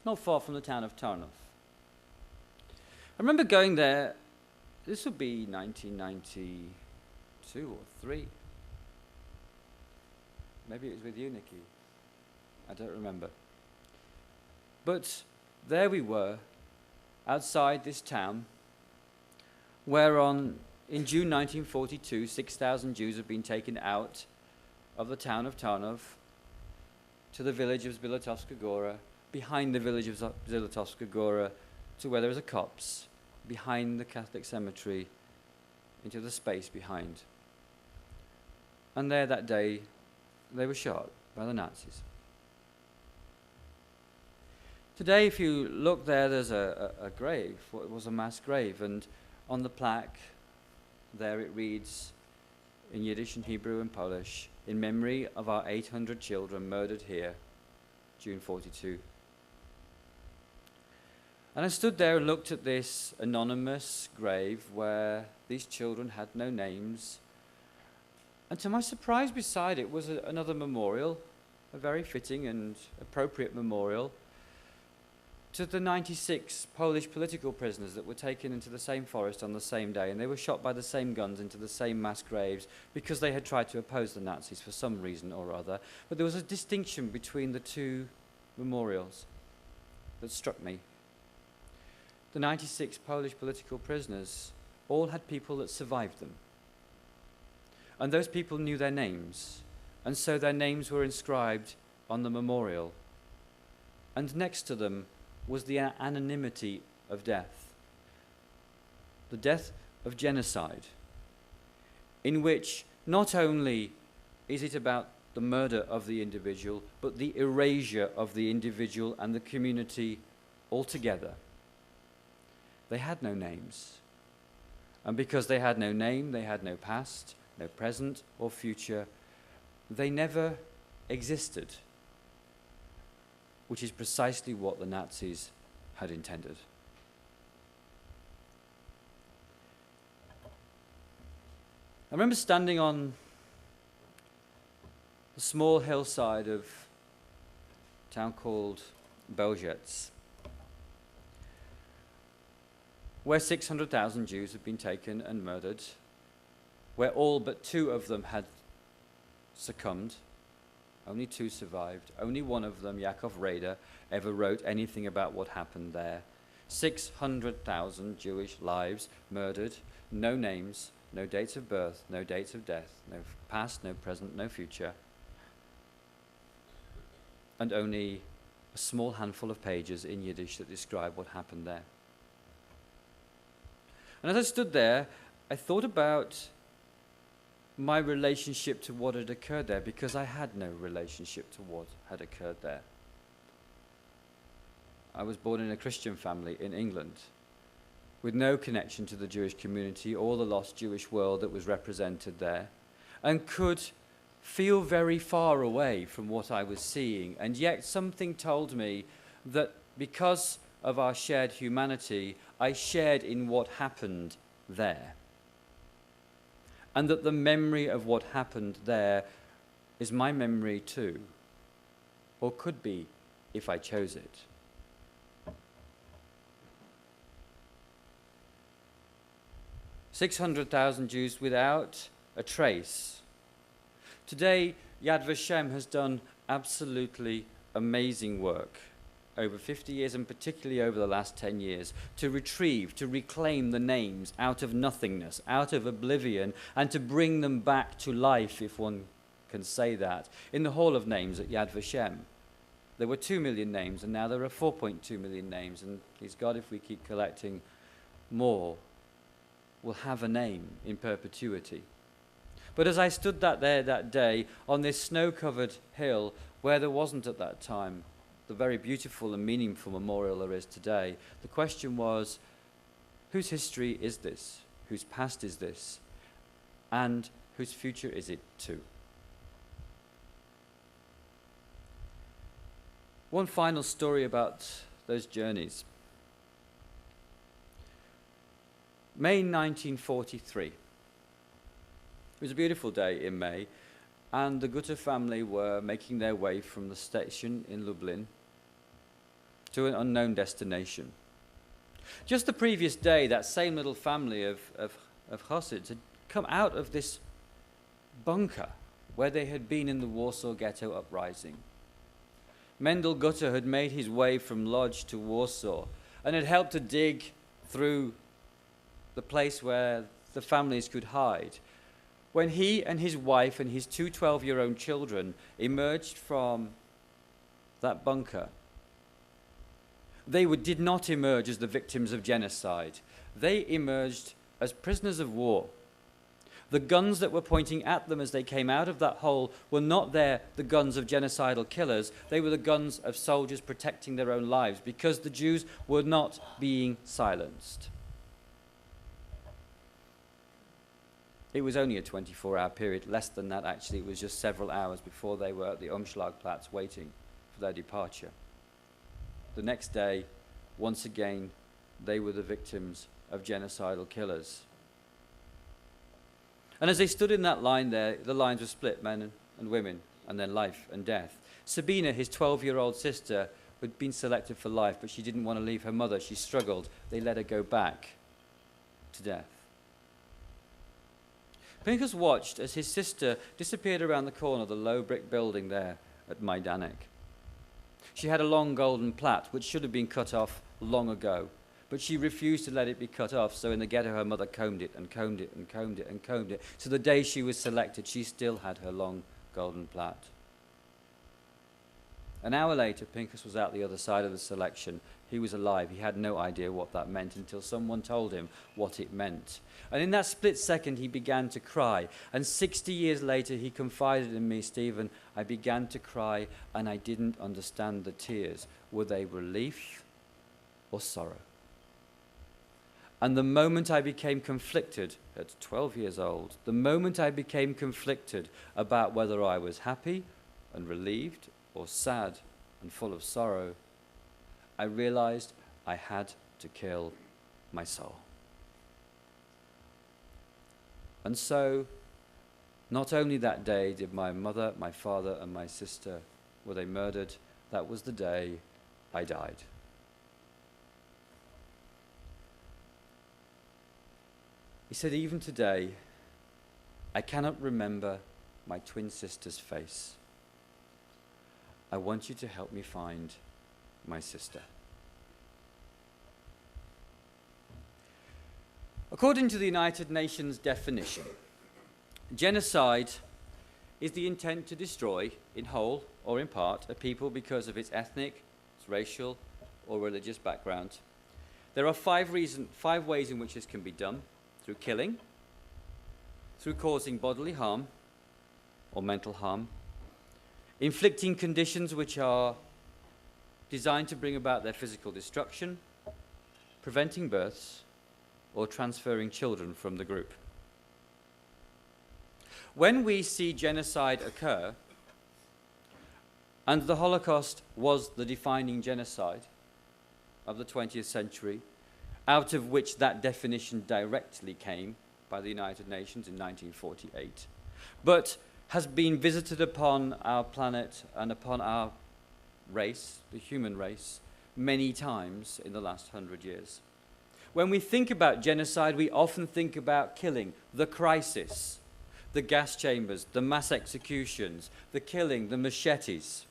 not far from the town of Tarnów. I remember going there, this would be 1992 or 3. Maybe it was with you, Nikki. I don't remember. But there we were, outside this town, where in June 1942, 6,000 Jews had been taken out of the town of Tarnów to the village of Zbilatowska Góra, behind the village of Zbilatowska Góra, to where there was a copse, behind the Catholic cemetery, into the space behind. And there that day, they were shot by the Nazis. Today, if you look there, there's a grave, what was a mass grave, and on the plaque, there it reads, in Yiddish and Hebrew and Polish, in memory of our 800 children murdered here, June 42. And I stood there and looked at this anonymous grave where these children had no names. And to my surprise, beside it was another memorial, a very fitting and appropriate memorial, to the 96 Polish political prisoners that were taken into the same forest on the same day, and they were shot by the same guns into the same mass graves because they had tried to oppose the Nazis for some reason or other. But there was a distinction between the two memorials that struck me. The 96 Polish political prisoners all had people that survived them. And those people knew their names, and so their names were inscribed on the memorial. And next to them was the anonymity of death, the death of genocide, in which not only is it about the murder of the individual, but the erasure of the individual and the community altogether. They had no names. And because they had no name, they had no past, no present or future. They never existed, which is precisely what the Nazis had intended. I remember standing on the small hillside of a town called Bełżec, where 600,000 Jews had been taken and murdered, where all but 2 of them had succumbed. Only 2 survived. Only one of them, Yakov Rader, ever wrote anything about what happened there. 600,000 Jewish lives murdered, no names, no dates of birth, no dates of death, no past, no present, no future, and only a small handful of pages in Yiddish that describe what happened there. And as I stood there, I thought about my relationship to what had occurred there, because I had no relationship to what had occurred there. I was born in a Christian family in England, with no connection to the Jewish community or the lost Jewish world that was represented there, and could feel very far away from what I was seeing. And yet something told me that because of our shared humanity, I shared in what happened there. And that the memory of what happened there is my memory too, or could be if I chose it. "600,000 Jews without a trace." Today, Yad Vashem has done absolutely amazing work over 50 years, and particularly over the last 10 years, to retrieve, to reclaim the names out of nothingness, out of oblivion, and to bring them back to life, if one can say that, in the Hall of Names at Yad Vashem. There were 2 million names, and now there are 4.2 million names, and please God, if we keep collecting more, we'll have a name in perpetuity. But as I stood there that day on this snow-covered hill, where there wasn't at that time the very beautiful and meaningful memorial there is today, the question was, whose history is this? Whose past is this? And whose future is it too? One final story about those journeys. May 1943. It was a beautiful day in May, and the Gutter family were making their way from the station in Lublin to an unknown destination. Just the previous day, that same little family of Hasids had come out of this bunker where they had been in the Warsaw Ghetto uprising. Mendel Gutter had made his way from Lodz to Warsaw and had helped to dig through the place where the families could hide. When he and his wife and his two 12-year-old children emerged from that bunker, they did not emerge as the victims of genocide. They emerged as prisoners of war. The guns that were pointing at them as they came out of that hole were not the guns of genocidal killers. They were the guns of soldiers protecting their own lives, because the Jews were not being silenced. It was only a 24-hour period, less than that actually. It was just several hours before they were at the Umschlagplatz waiting for their departure. The next day, once again, they were the victims of genocidal killers. And as they stood in that line there, the lines were split, men and women, and then life and death. Sabina, his 12-year-old sister, had been selected for life, but she didn't want to leave her mother. She struggled. They let her go back to death. Pinchas watched as his sister disappeared around the corner of the low brick building there at Majdanek. She had a long golden plait, which should have been cut off long ago, but she refused to let it be cut off, so in the ghetto her mother combed it and combed it and combed it and combed it. So the day she was selected, she still had her long golden plait. An hour later, Pinchas was out the other side of the selection. He was alive. He had no idea what that meant until someone told him what it meant. And in that split second, he began to cry. And 60 years later, he confided in me, Stephen, I began to cry and I didn't understand the tears. Were they relief or sorrow? And the moment I became conflicted, at 12 years old, the moment I became conflicted about whether I was happy and relieved or sad and full of sorrow, I realized I had to kill my soul. And so, not only that day did my mother, my father, and my sister, were they murdered, that was the day I died. He said, even today, I cannot remember my twin sister's face. I want you to help me find my sister. According to the United Nations definition, genocide is the intent to destroy, in whole or in part, a people because of its ethnic, its racial, or religious background. There are five ways in which this can be done: through killing, through causing bodily harm or mental harm, inflicting conditions which are designed to bring about their physical destruction, preventing births, or transferring children from the group. When we see genocide occur, and the Holocaust was the defining genocide of the 20th century, out of which that definition directly came by the United Nations in 1948, but has been visited upon our planet and upon our race, the human race, many times in the last 100 years. When we think about genocide, we often think about killing, the crisis, the gas chambers, the mass executions, the killing, the machetes.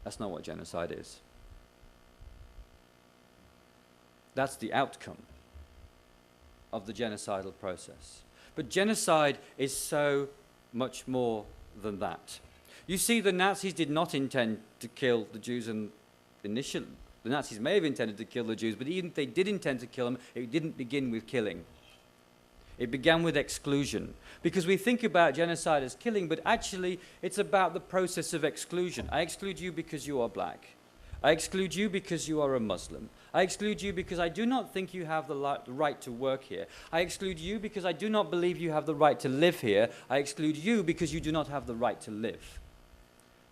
That's not what genocide is. That's the outcome of the genocidal process. But genocide is so much more than that. You see, the Nazis did not intend to kill the Jews initially. The Nazis may have intended to kill the Jews, but even if they did intend to kill them, it didn't begin with killing. It began with exclusion. Because we think about genocide as killing, but actually it's about the process of exclusion. I exclude you because you are black. I exclude you because you are a Muslim. I exclude you because I do not think you have the right to work here. I exclude you because I do not believe you have the right to live here. I exclude you because you do not have the right to live.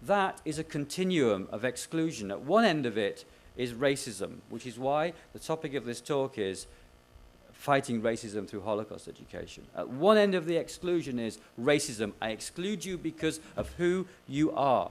That is a continuum of exclusion. At one end of it is racism, which is why the topic of this talk is fighting racism through Holocaust education. At one end of the exclusion is racism. I exclude you because of who you are.